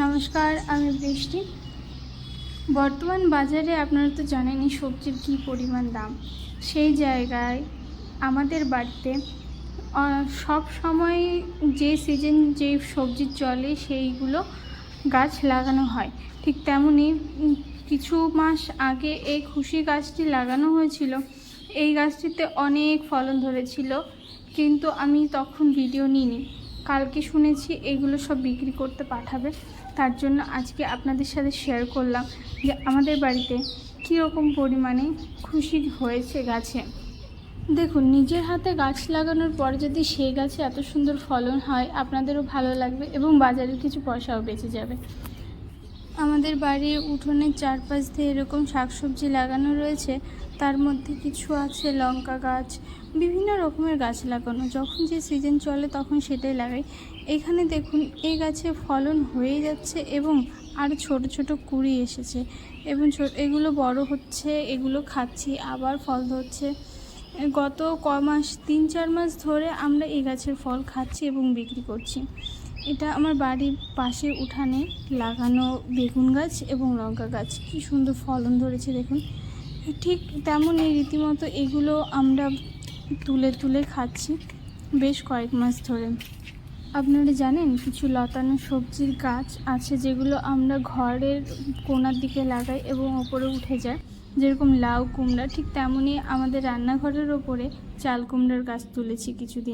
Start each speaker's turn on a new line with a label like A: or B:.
A: নমস্কার, আমি বৃষ্টি। বর্তমান বাজারে আপনারা তো জানেনই সবজির কী পরিমাণ দাম। সেই জায়গায় আমাদের বাড়িতে সব সময় যে সিজন যে সবজি চলে সেইগুলো গাছ লাগানো হয়। ঠিক তেমনই কিছু মাস আগে এই খুশি গাছটি লাগানো হয়েছিল। এই গাছটিতে অনেক ফলন ধরেছিল, কিন্তু আমি তখন ভিডিও নিইনি। কালকে শুনেছি এগুলো সব বিক্রি করতে পাঠাবে, তার জন্য আজকে আপনাদের সাথে শেয়ার করলাম যে আমাদের বাড়িতে কীরকম পরিমাণে খুশি হয়েছে গাছে। দেখুন, নিজের হাতে গাছ লাগানোর পর যদি সেই গাছে এত সুন্দর ফলন হয়, আপনাদেরও ভালো লাগবে এবং বাজারের কিছু পয়সাও বেঁচে যাবে। আমাদের বাড়ির উঠোনের চারপাশ দিয়ে এরকম শাকসবজি লাগানো রয়েছে। তার মধ্যে কিছু আছে লঙ্কা গাছ, বিভিন্ন রকমের গাছ লাগানো। যখন যে সিজন চলে তখন সেটাই লাগাই। এখানে দেখুন, এই গাছে ফলন হয়ে যাচ্ছে এবং আরও ছোট ছোট কুঁড়ি এসেছে এবং এগুলো বড় হচ্ছে, এগুলো খাচ্ছি, আবার ফল ধরছে। গত মাস 3-4 মাস ধরে আমরা এই গাছের ফল খাচ্ছি এবং বিক্রি করছি। এটা আমার বাড়ির পাশে উঠানে লাগানো বেগুন গাছ এবং লঙ্কা গাছ। কী সুন্দর ফলন ধরেছে দেখুন। ঠিক তেমনই রীতিমতো এগুলো আমরা তুলে তুলে খাচ্ছি বেশ কয়েক মাস ধরে। আপনারা জানেন, কিছু লতানো সবজির গাছ আছে যেগুলো আমরা ঘরের কোণার দিকে লাগাই এবং ওপরে উঠে যায়, যেরকম লাউ কুমড়া। ঠিক তেমনই আমাদের রান্নাঘরের ওপরে চাল কুমড়ার গাছ তুলেছি কিছুদিন।